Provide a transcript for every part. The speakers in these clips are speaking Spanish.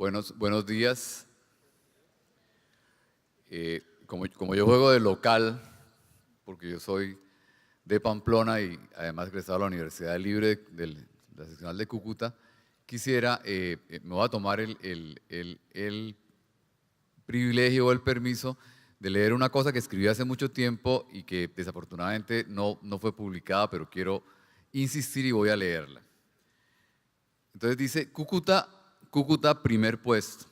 Buenos días. Como yo juego de local, porque yo soy de Pamplona y además egresado a la Universidad Libre de la seccional de Cúcuta, me voy a tomar el privilegio o el permiso de leer una cosa que escribí hace mucho tiempo y que desafortunadamente no fue publicada, pero quiero insistir y voy a leerla. Entonces dice, Cúcuta primer puesto.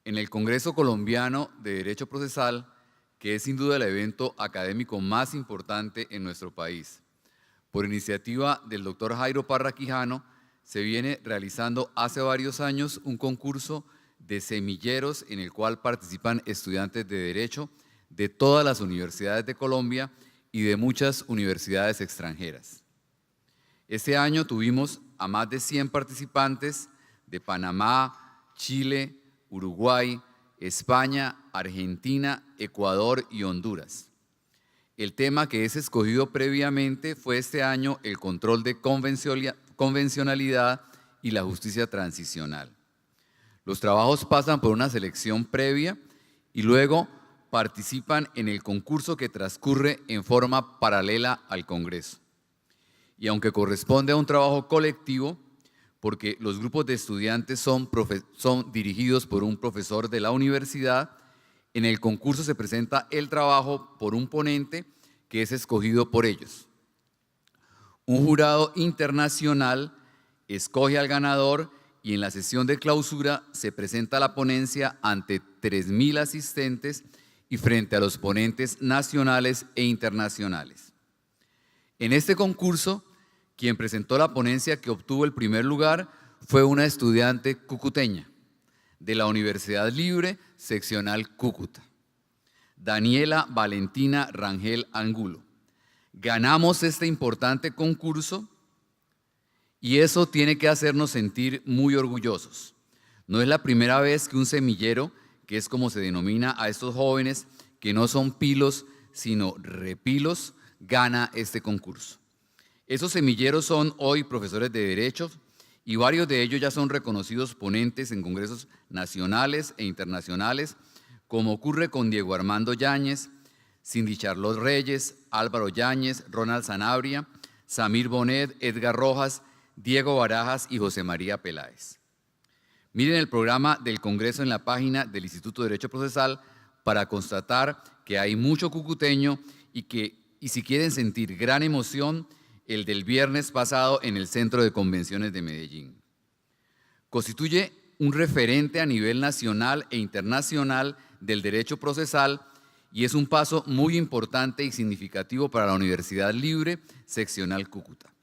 En el Congreso Colombiano de Derecho Procesal, que es sin duda el evento académico más importante en nuestro país. Por iniciativa del doctor Jairo Parra Quijano, se viene realizando hace varios años un concurso de semilleros en el cual participan estudiantes de Derecho de todas las universidades de Colombia y de muchas universidades extranjeras. Este año tuvimos a más de 100 participantes de Panamá, Chile, Uruguay, España, Argentina, Ecuador y Honduras. El tema que es escogido previamente fue este año el control de convencionalidad y la justicia transicional. Los trabajos pasan por una selección previa y luego participan en el concurso que transcurre en forma paralela al Congreso. Y aunque corresponde a un trabajo colectivo, porque los grupos de estudiantes son dirigidos por un profesor de la universidad, en el concurso se presenta el trabajo por un ponente que es escogido por ellos. Un jurado internacional escoge al ganador y en la sesión de clausura se presenta la ponencia ante 3.000 asistentes y frente a los ponentes nacionales e internacionales. En este concurso, quien presentó la ponencia que obtuvo el primer lugar fue una estudiante cucuteña de la Universidad Libre, seccional Cúcuta, Daniela Valentina Rangel Angulo. Ganamos este importante concurso y eso tiene que hacernos sentir muy orgullosos. No es la primera vez que un semillero, que es como se denomina a estos jóvenes que no son pilos, sino repilos, gana este concurso. Esos semilleros son hoy profesores de Derecho y varios de ellos ya son reconocidos ponentes en congresos nacionales e internacionales, como ocurre con Diego Armando Yáñez, Cindy Charlotte Reyes, Álvaro Yáñez, Ronald Sanabria, Samir Bonet, Edgar Rojas, Diego Barajas y José María Peláez. Miren el programa del Congreso en la página del Instituto de Derecho Procesal para constatar que hay mucho cucuteño y si quieren sentir gran emoción, el del viernes pasado en el Centro de Convenciones de Medellín. Constituye un referente a nivel nacional e internacional del derecho procesal y es un paso muy importante y significativo para la Universidad Libre, seccional Cúcuta.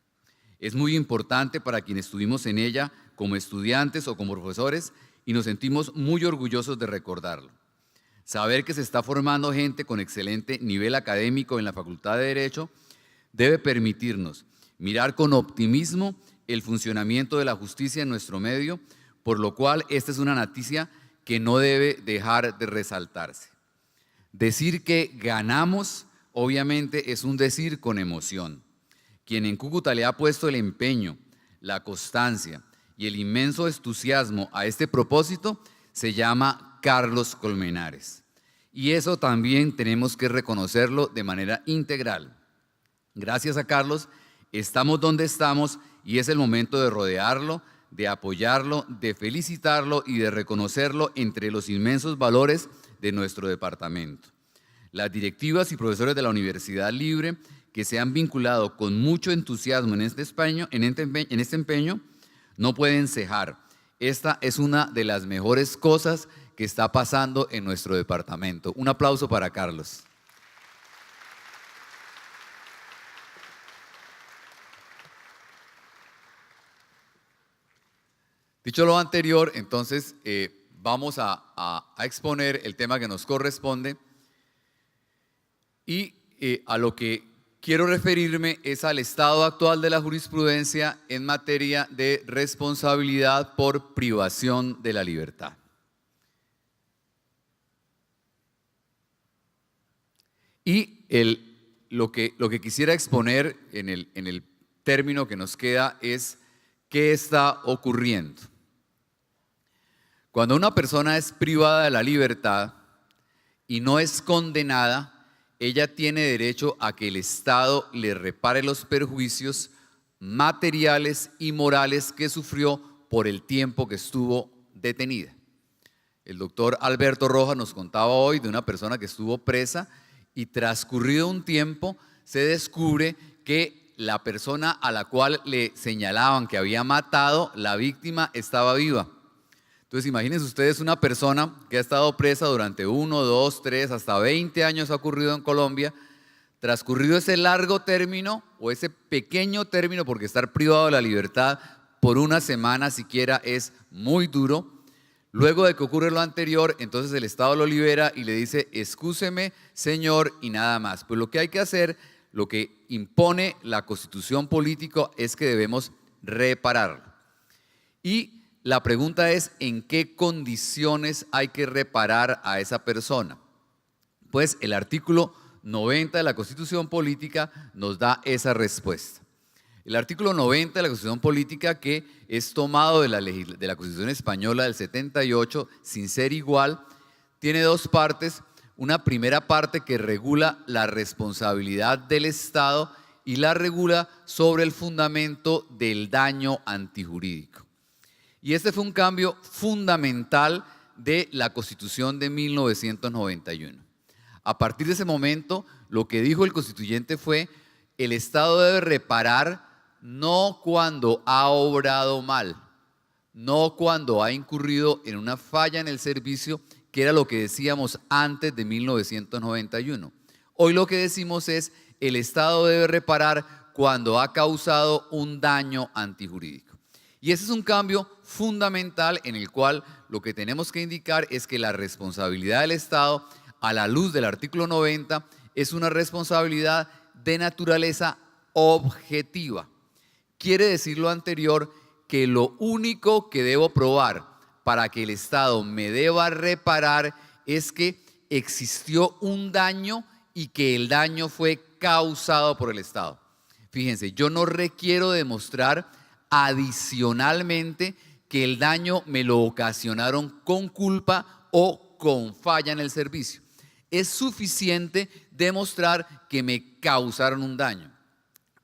Es muy importante para quienes estuvimos en ella como estudiantes o como profesores y nos sentimos muy orgullosos de recordarlo. Saber que se está formando gente con excelente nivel académico en la Facultad de Derecho debe permitirnos mirar con optimismo el funcionamiento de la justicia en nuestro medio, por lo cual esta es una noticia que no debe dejar de resaltarse. Decir que ganamos, obviamente, es un decir con emoción. Quien en Cúcuta le ha puesto el empeño, la constancia y el inmenso entusiasmo a este propósito se llama Carlos Colmenares. Y eso también tenemos que reconocerlo de manera integral. Gracias a Carlos, estamos donde estamos y es el momento de rodearlo, de apoyarlo, de felicitarlo y de reconocerlo entre los inmensos valores de nuestro departamento. Las directivas y profesores de la Universidad Libre que se han vinculado con mucho entusiasmo en este empeño no pueden cejar. Esta es una de las mejores cosas que está pasando en nuestro departamento. Un aplauso para Carlos. Dicho lo anterior, entonces vamos a exponer el tema que nos corresponde y a lo que quiero referirme es al estado actual de la jurisprudencia en materia de responsabilidad por privación de la libertad. Y lo que quisiera exponer en el término que nos queda es qué está ocurriendo. Cuando una persona es privada de la libertad y no es condenada, ella tiene derecho a que el Estado le repare los perjuicios materiales y morales que sufrió por el tiempo que estuvo detenida. El doctor Alberto Rojas nos contaba hoy de una persona que estuvo presa y transcurrido un tiempo se descubre que la persona a la cual le señalaban que había matado, la víctima, estaba viva. Entonces imagínense ustedes una persona que ha estado presa durante 1, 2, 3, hasta 20 años ha ocurrido en Colombia. Transcurrido ese largo término o ese pequeño término, porque estar privado de la libertad por una semana siquiera es muy duro. Luego de que ocurre lo anterior, entonces el Estado lo libera y le dice, excúseme, señor, y nada más. Pues lo que hay que hacer, lo que impone la Constitución política es que debemos repararlo. Y la pregunta es, ¿en qué condiciones hay que reparar a esa persona? Pues el artículo 90 de la Constitución política nos da esa respuesta. El artículo 90 de la Constitución política, que es tomado de la Constitución española del 78, sin ser igual, tiene dos partes. Una primera parte que regula la responsabilidad del Estado y la regula sobre el fundamento del daño antijurídico. Y este fue un cambio fundamental de la Constitución de 1991. A partir de ese momento, lo que dijo el constituyente fue, el Estado debe reparar no cuando ha obrado mal, no cuando ha incurrido en una falla en el servicio, que era lo que decíamos antes de 1991. Hoy lo que decimos es, el Estado debe reparar cuando ha causado un daño antijurídico. Y ese es un cambio fundamental en el cual lo que tenemos que indicar es que la responsabilidad del Estado, a la luz del artículo 90, es una responsabilidad de naturaleza objetiva. Quiere decir lo anterior, que lo único que debo probar para que el Estado me deba reparar es que existió un daño y que el daño fue causado por el Estado. Fíjense, yo no requiero demostrar adicionalmente que el daño me lo ocasionaron con culpa o con falla en el servicio. Es suficiente demostrar que me causaron un daño.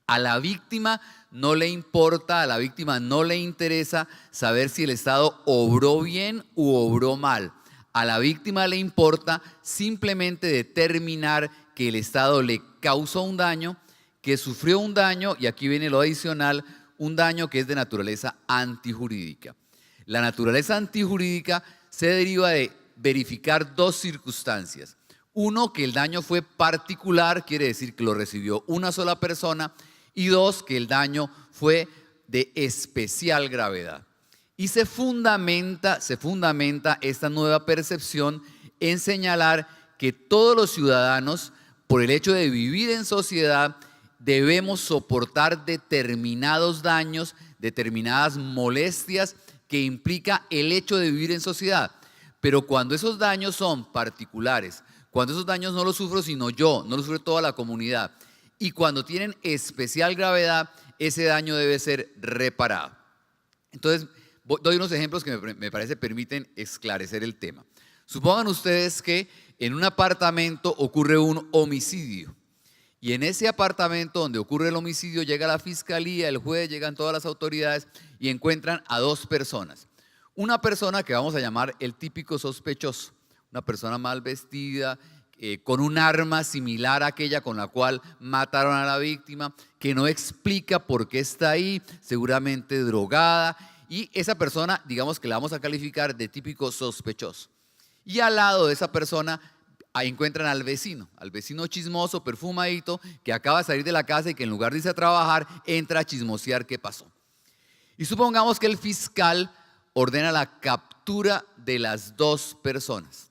A la víctima no le importa, a la víctima no le interesa saber si el Estado obró bien u obró mal. A la víctima le importa simplemente determinar que el Estado le causó un daño, que sufrió un daño, y aquí viene lo adicional, un daño que es de naturaleza antijurídica. La naturaleza antijurídica se deriva de verificar dos circunstancias. Uno, que el daño fue particular, quiere decir que lo recibió una sola persona, y dos, que el daño fue de especial gravedad. Y se fundamenta esta nueva percepción en señalar que todos los ciudadanos, por el hecho de vivir en sociedad, debemos soportar determinados daños, determinadas molestias que implica el hecho de vivir en sociedad. Pero cuando esos daños son particulares, cuando esos daños no los sufro sino yo, no los sufre toda la comunidad, y cuando tienen especial gravedad, ese daño debe ser reparado. Entonces, doy unos ejemplos que me parece permiten esclarecer el tema. Supongan ustedes que en un apartamento ocurre un homicidio. Y en ese apartamento donde ocurre el homicidio llega la fiscalía, el juez, llegan todas las autoridades y encuentran a dos personas. Una persona que vamos a llamar el típico sospechoso, una persona mal vestida, con un arma similar a aquella con la cual mataron a la víctima, que no explica por qué está ahí, seguramente drogada, y esa persona, digamos que la vamos a calificar de típico sospechoso. Y al lado de esa persona, ahí encuentran al vecino chismoso, perfumadito, que acaba de salir de la casa y que en lugar de irse a trabajar, entra a chismosear qué pasó. Y supongamos que el fiscal ordena la captura de las dos personas.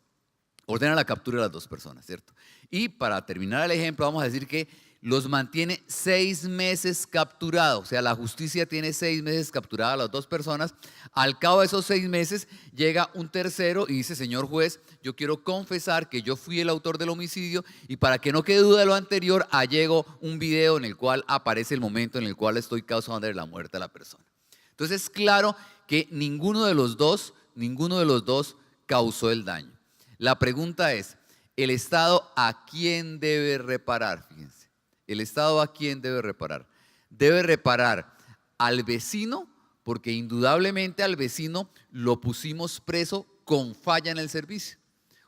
¿Cierto? Y para terminar el ejemplo, vamos a decir que los mantiene 6 meses capturados. O sea, la justicia tiene 6 meses capturadas a las dos personas. Al cabo de esos 6 meses llega un tercero y dice, señor juez, yo quiero confesar que yo fui el autor del homicidio, y para que no quede duda de lo anterior, allego un video en el cual aparece el momento en el cual estoy causando la muerte a la persona. Entonces es claro que ninguno de los dos ninguno de los dos causó el daño. La pregunta es, ¿el Estado a quién debe reparar? Fíjense, ¿el Estado a quién debe reparar? Debe reparar al vecino, porque indudablemente al vecino lo pusimos preso con falla en el servicio.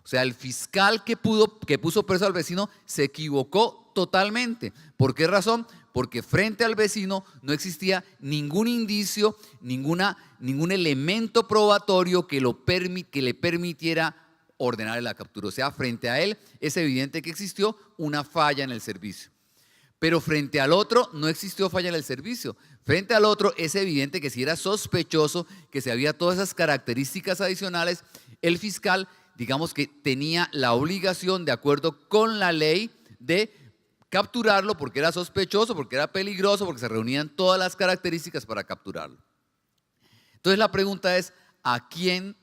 O sea, el fiscal que puso preso al vecino se equivocó totalmente. ¿Por qué razón? Porque frente al vecino no existía ningún indicio, ningún elemento probatorio que le permitiera ordenarle la captura. O sea, frente a él es evidente que existió una falla en el servicio. Pero frente al otro no existió falla en el servicio. Frente al otro es evidente que si era sospechoso, que si había todas esas características adicionales, el fiscal, digamos que tenía la obligación, de acuerdo con la ley, de capturarlo porque era sospechoso, porque era peligroso, porque se reunían todas las características para capturarlo. Entonces la pregunta es, ¿a quién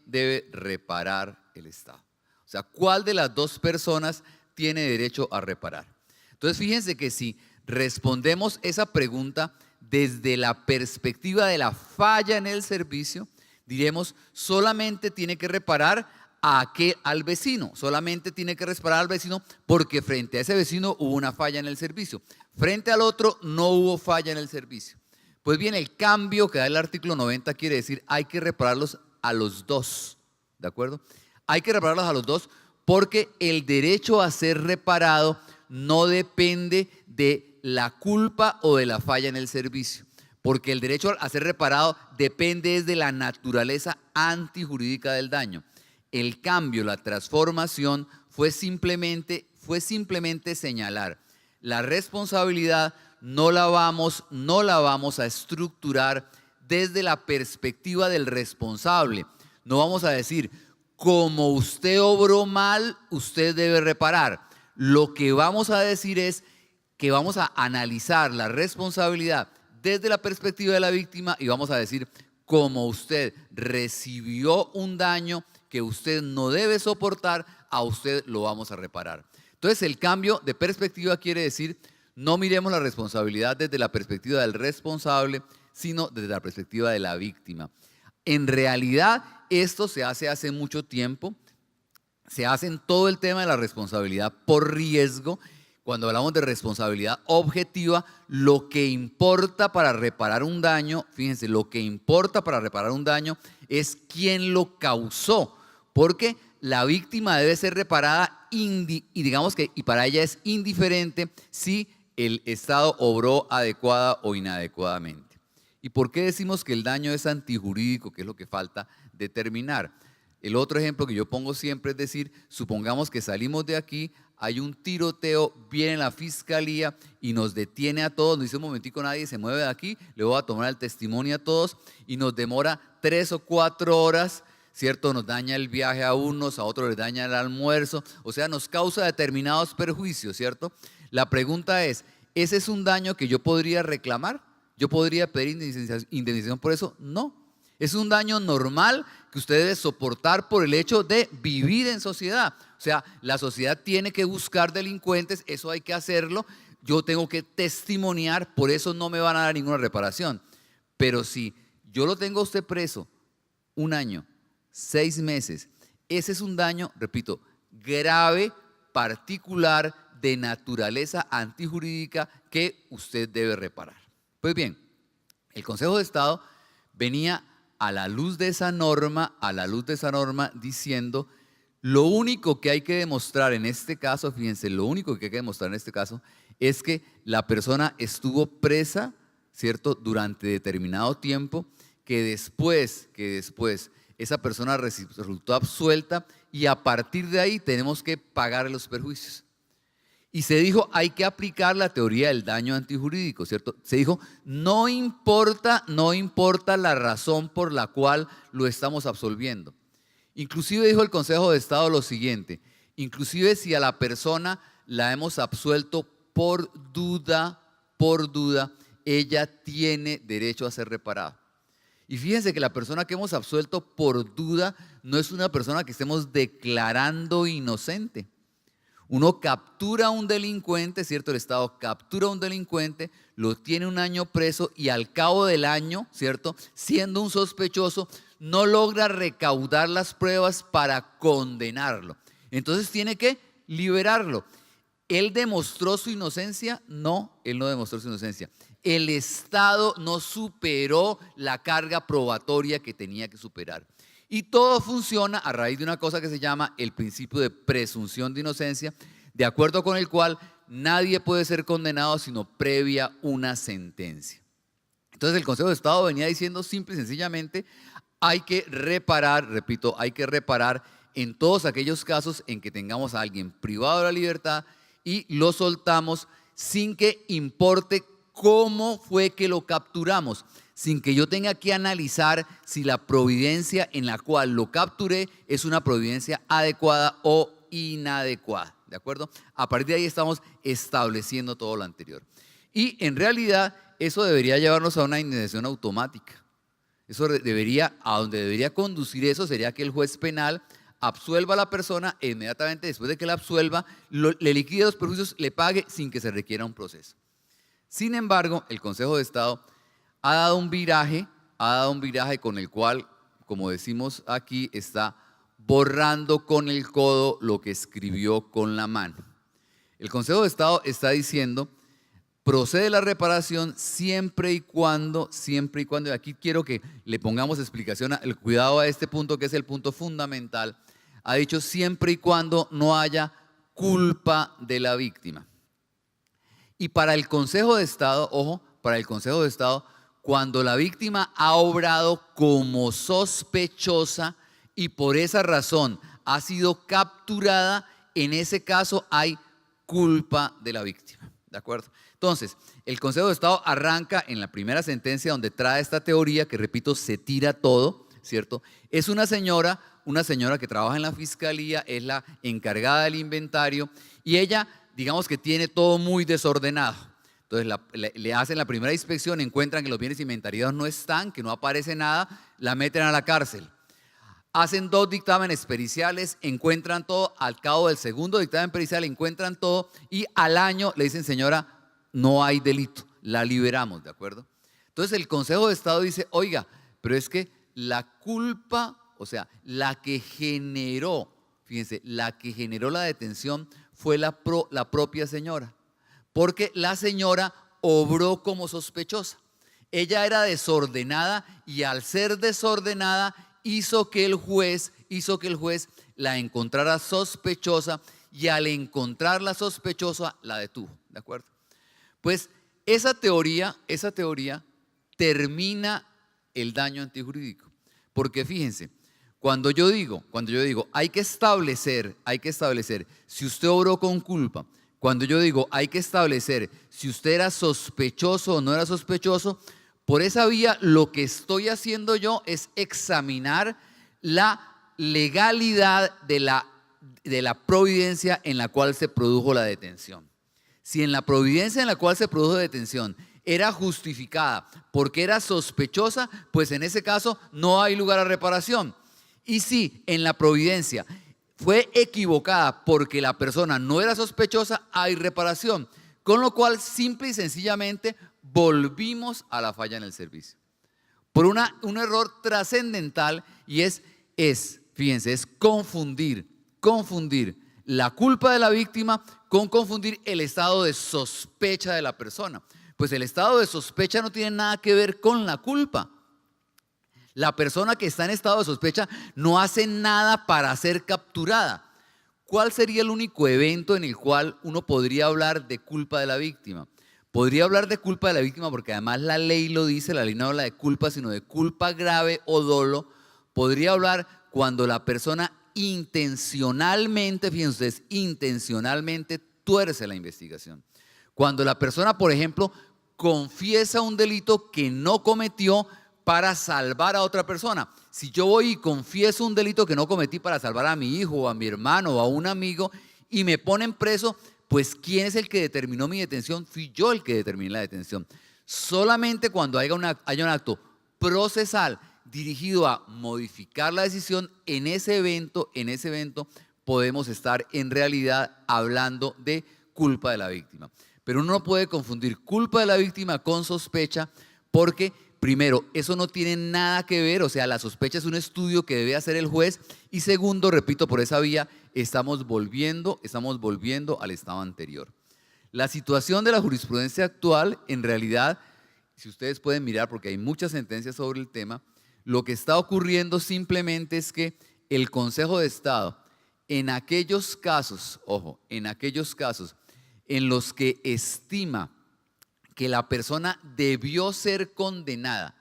debe reparar el Estado? O sea, ¿cuál de las dos personas tiene derecho a reparar? Entonces fíjense que si respondemos esa pregunta desde la perspectiva de la falla en el servicio, diremos solamente tiene que reparar al vecino, solamente tiene que reparar al vecino porque frente a ese vecino hubo una falla en el servicio. Frente al otro no hubo falla en el servicio. Pues bien, el cambio que da el artículo 90 quiere decir hay que repararlos a los dos, ¿de acuerdo? Hay que repararlos a los dos porque el derecho a ser reparado no depende de la culpa o de la falla en el servicio, porque el derecho a ser reparado depende de la naturaleza antijurídica del daño. El cambio, la transformación fue simplemente señalar la responsabilidad. No la vamos a estructurar desde la perspectiva del responsable. No vamos a decir, como usted obró mal, usted debe reparar. Lo que vamos a decir es que vamos a analizar la responsabilidad desde la perspectiva de la víctima y vamos a decir, como usted recibió un daño que usted no debe soportar, a usted lo vamos a reparar. Entonces el cambio de perspectiva quiere decir, no miremos la responsabilidad desde la perspectiva del responsable, sino desde la perspectiva de la víctima. En realidad esto se hace hace mucho tiempo. Se hace en todo el tema de la responsabilidad por riesgo. Cuando hablamos de responsabilidad objetiva, lo que importa para reparar un daño, fíjense, lo que importa para reparar un daño es quién lo causó, porque la víctima debe ser reparada y para ella es indiferente si el Estado obró adecuada o inadecuadamente. ¿Y por qué decimos que el daño es antijurídico? Que es lo que falta determinar. El otro ejemplo que yo pongo siempre es decir, supongamos que salimos de aquí, hay un tiroteo, viene la fiscalía y nos detiene a todos, nos dice un momentico nadie se mueve de aquí, le voy a tomar el testimonio a todos y nos demora 3 o 4 horas, ¿cierto? Nos daña el viaje a unos, a otros les daña el almuerzo, o sea, nos causa determinados perjuicios, ¿cierto? La pregunta es, ¿ese es un daño que yo podría reclamar? ¿Yo podría pedir indemnización por eso? No. Es un daño normal que usted debe soportar por el hecho de vivir en sociedad. O sea, la sociedad tiene que buscar delincuentes, eso hay que hacerlo. Yo tengo que testimoniar, por eso no me van a dar ninguna reparación. Pero si yo lo tengo a usted preso 1 año, 6 meses, ese es un daño, repito, grave, particular, de naturaleza antijurídica que usted debe reparar. Pues bien, el Consejo de Estado venía a la luz de esa norma, diciendo, lo único que hay que demostrar en este caso, fíjense, lo único que hay que demostrar en este caso es que la persona estuvo presa, ¿cierto?, durante determinado tiempo, que después esa persona resultó absuelta y a partir de ahí tenemos que pagar los perjuicios. Y se dijo, hay que aplicar la teoría del daño antijurídico, ¿cierto? Se dijo, no importa la razón por la cual lo estamos absolviendo. Inclusive dijo el Consejo de Estado lo siguiente, inclusive si a la persona la hemos absuelto por duda, ella tiene derecho a ser reparada. Y fíjense que la persona que hemos absuelto por duda no es una persona que estemos declarando inocente. Uno captura a un delincuente, ¿cierto? El Estado captura a un delincuente, lo tiene un año preso y al cabo del año, ¿cierto? Siendo un sospechoso, no logra recaudar las pruebas para condenarlo. Entonces tiene que liberarlo. ¿Él demostró su inocencia? No, él no demostró su inocencia. El Estado no superó la carga probatoria que tenía que superar. Y todo funciona a raíz de una cosa que se llama el principio de presunción de inocencia, de acuerdo con el cual nadie puede ser condenado sino previa una sentencia. Entonces el Consejo de Estado venía diciendo simple y sencillamente, hay que reparar, repito, hay que reparar en todos aquellos casos en que tengamos a alguien privado de la libertad y lo soltamos sin que importe cómo fue que lo capturamos, sin que yo tenga que analizar si la providencia en la cual lo capturé es una providencia adecuada o inadecuada, ¿de acuerdo? A partir de ahí estamos estableciendo todo lo anterior. Y en realidad eso debería llevarnos a una indemnización automática. Eso debería, a donde debería conducir eso sería que el juez penal absuelva a la persona e inmediatamente después de que la absuelva, le liquide los perjuicios, le pague sin que se requiera un proceso. Sin embargo, el Consejo de Estado ha dado un viraje con el cual, como decimos aquí, está borrando con el codo lo que escribió con la mano. El Consejo de Estado está diciendo, procede la reparación siempre y cuando, y aquí quiero que le pongamos explicación, el cuidado a este punto que es el punto fundamental, ha dicho siempre y cuando no haya culpa de la víctima. Y para el Consejo de Estado, ojo, para el Consejo de Estado, cuando la víctima ha obrado como sospechosa y por esa razón ha sido capturada, en ese caso hay culpa de la víctima, ¿de acuerdo? Entonces, el Consejo de Estado arranca en la primera sentencia donde trae esta teoría que, repito, se tira todo, ¿cierto? Es una señora que trabaja en la fiscalía, es la encargada del inventario y ella, digamos que tiene todo muy desordenado. Entonces le hacen la primera inspección, encuentran que los bienes inventariados no están, que no aparece nada, la meten a la cárcel. Hacen 2 dictámenes periciales, encuentran todo, al cabo del segundo dictamen pericial encuentran todo y al año le dicen, señora, no hay delito, la liberamos, ¿de acuerdo? Entonces el Consejo de Estado dice, oiga, pero es que la culpa, o sea, la que generó, fíjense, la que generó la detención fue la propia señora, porque la señora obró como sospechosa. Ella era desordenada y al ser desordenada hizo que el juez la encontrara sospechosa y al encontrarla sospechosa la detuvo, ¿de acuerdo? Pues esa teoría termina el daño antijurídico, porque fíjense, cuando yo digo, hay que establecer si usted obró con culpa, cuando yo digo hay que establecer si usted era sospechoso o no era sospechoso, por esa vía lo que estoy haciendo yo es examinar la legalidad de la providencia en la cual se produjo la detención. Si en la providencia en la cual se produjo la detención era justificada porque era sospechosa, pues en ese caso no hay lugar a reparación. Y si en la providencia fue equivocada porque la persona no era sospechosa, hay reparación. Con lo cual, simple y sencillamente, volvimos a la falla en el servicio. Por un error trascendental y fíjense, es confundir la culpa de la víctima con confundir el estado de sospecha de la persona. Pues el estado de sospecha no tiene nada que ver con la culpa. La persona que está en estado de sospecha no hace nada para ser capturada. ¿Cuál sería el único evento en el cual uno podría hablar de culpa de la víctima? Podría hablar de culpa de la víctima porque además la ley lo dice, la ley no habla de culpa sino de culpa grave o dolo. Podría hablar cuando la persona intencionalmente, fíjense ustedes, intencionalmente tuerce la investigación. Cuando la persona, por ejemplo, confiesa un delito que no cometió para salvar a otra persona. Si yo voy y confieso un delito que no cometí para salvar a mi hijo o a mi hermano o a un amigo y me ponen preso, pues ¿quién es el que determinó mi detención? Fui yo el que determiné la detención. Solamente cuando haya un acto procesal dirigido a modificar la decisión, en ese evento podemos estar en realidad hablando de culpa de la víctima. Pero uno no puede confundir culpa de la víctima con sospecha porque, primero, eso no tiene nada que ver, o sea, la sospecha es un estudio que debe hacer el juez y segundo, repito, por esa vía estamos volviendo al estado anterior. La situación de la jurisprudencia actual, en realidad, si ustedes pueden mirar, porque hay muchas sentencias sobre el tema, lo que está ocurriendo simplemente es que el Consejo de Estado, en aquellos casos, ojo, en aquellos casos en los que estima que la persona debió ser condenada,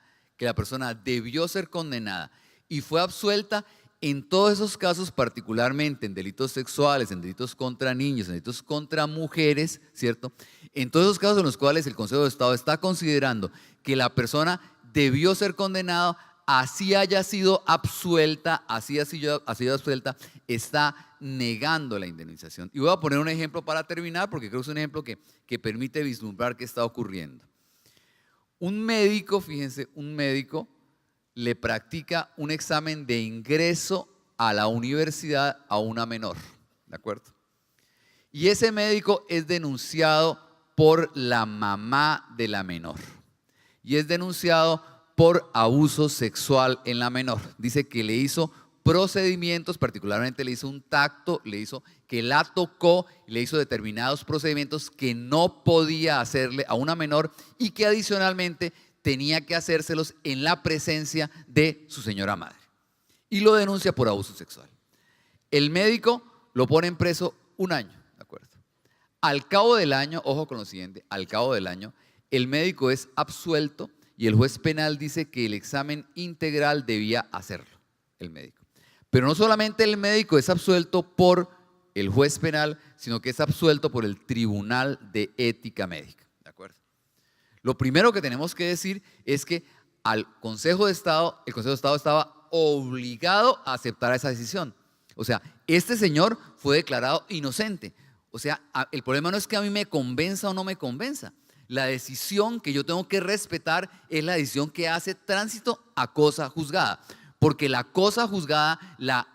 y fue absuelta, en todos esos casos, particularmente en delitos sexuales, en delitos contra niños, en delitos contra mujeres, ¿cierto? En todos esos casos en los cuales el Consejo de Estado está considerando que la persona debió ser condenada, así haya sido absuelta, está negando la indemnización. Y voy a poner un ejemplo para terminar, porque creo que es un ejemplo que permite vislumbrar qué está ocurriendo. Un médico, fíjense, le practica un examen de ingreso a la universidad a una menor, ¿de acuerdo? Y ese médico es denunciado por la mamá de la menor. Y es denunciado por abuso sexual en la menor. Dice que le hizo procedimientos, particularmente le hizo un tacto, le hizo que la tocó, le hizo determinados procedimientos que no podía hacerle a una menor y que adicionalmente tenía que hacérselos en la presencia de su señora madre. Y lo denuncia por abuso sexual. El médico lo pone en preso 1 año, ¿de acuerdo? Al cabo del año, ojo con lo siguiente, al cabo del año, el médico es absuelto y el juez penal dice que el examen integral debía hacerlo, el médico. Pero no solamente el médico es absuelto por el juez penal, sino que es absuelto por el Tribunal de Ética Médica, ¿de acuerdo? Lo primero que tenemos que decir es que al Consejo de Estado, el Consejo de Estado estaba obligado a aceptar esa decisión. O sea, este señor fue declarado inocente. O sea, el problema no es que a mí me convenza o no me convenza. La decisión que yo tengo que respetar es la decisión que hace tránsito a cosa juzgada. Porque la cosa juzgada,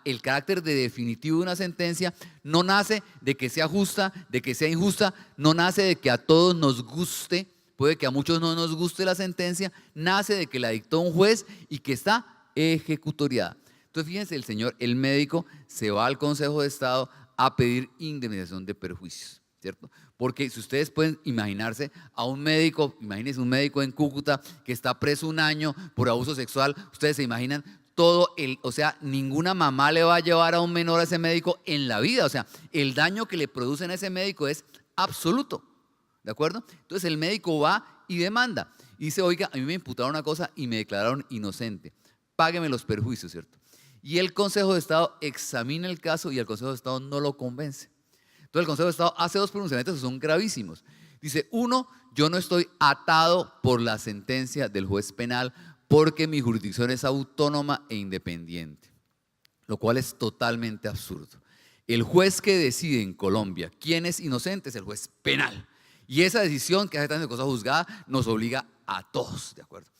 el carácter de definitivo de una sentencia, no nace de que sea justa, de que sea injusta, no nace de que a todos nos guste, puede que a muchos no nos guste la sentencia, nace de que la dictó un juez y que está ejecutoriada. Entonces fíjense, el médico se va al Consejo de Estado a pedir indemnización de perjuicios, ¿cierto? Porque si ustedes pueden imaginarse a un médico, imagínense un médico en Cúcuta que está preso 1 año por abuso sexual, ustedes se imaginan o sea, ninguna mamá le va a llevar a un menor a ese médico en la vida, o sea, el daño que le producen a ese médico es absoluto, ¿de acuerdo? Entonces el médico va y demanda, y dice, oiga, a mí me imputaron una cosa y me declararon inocente, págueme los perjuicios, ¿cierto? Y el Consejo de Estado examina el caso y el Consejo de Estado no lo convence. Entonces el Consejo de Estado hace 2 pronunciamientos que son gravísimos. Dice, 1, yo no estoy atado por la sentencia del juez penal porque mi jurisdicción es autónoma e independiente, lo cual es totalmente absurdo. El juez que decide en Colombia quién es inocente es el juez penal. Y esa decisión que hace tránsito de cosa juzgada nos obliga a todos, ¿de acuerdo?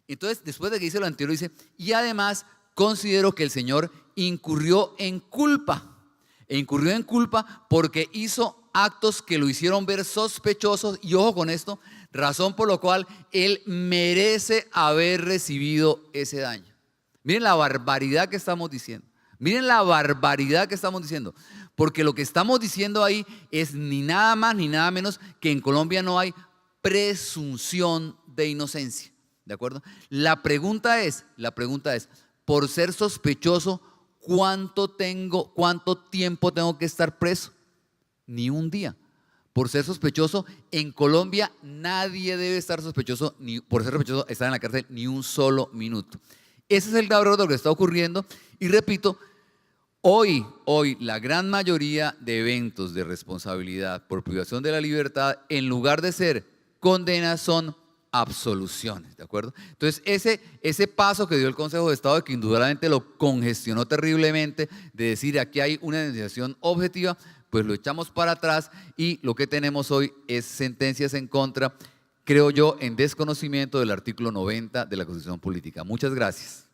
Entonces, después de que dice lo anterior, dice, y además considero que el señor incurrió en culpa porque hizo actos que lo hicieron ver sospechosos, y ojo con esto, razón por la cual él merece haber recibido ese daño. Miren la barbaridad que estamos diciendo. Porque lo que estamos diciendo ahí es ni nada más ni nada menos que en Colombia no hay presunción de inocencia, ¿de acuerdo? La pregunta es, por ser sospechoso, ¿cuánto tiempo tengo que estar preso? Ni 1 día. Por ser sospechoso, en Colombia nadie debe estar sospechoso, por ser sospechoso, estar en la cárcel ni 1 solo minuto. Ese es el grave error de lo que está ocurriendo. Y repito, hoy la gran mayoría de eventos de responsabilidad por privación de la libertad, en lugar de ser condenas, son absoluciones, ¿de acuerdo? Entonces ese paso que dio el Consejo de Estado, que indudablemente lo congestionó terriblemente, de decir aquí hay una indemnización objetiva, pues lo echamos para atrás y lo que tenemos hoy es sentencias en contra, creo yo, en desconocimiento del artículo 90 de la Constitución Política. Muchas gracias.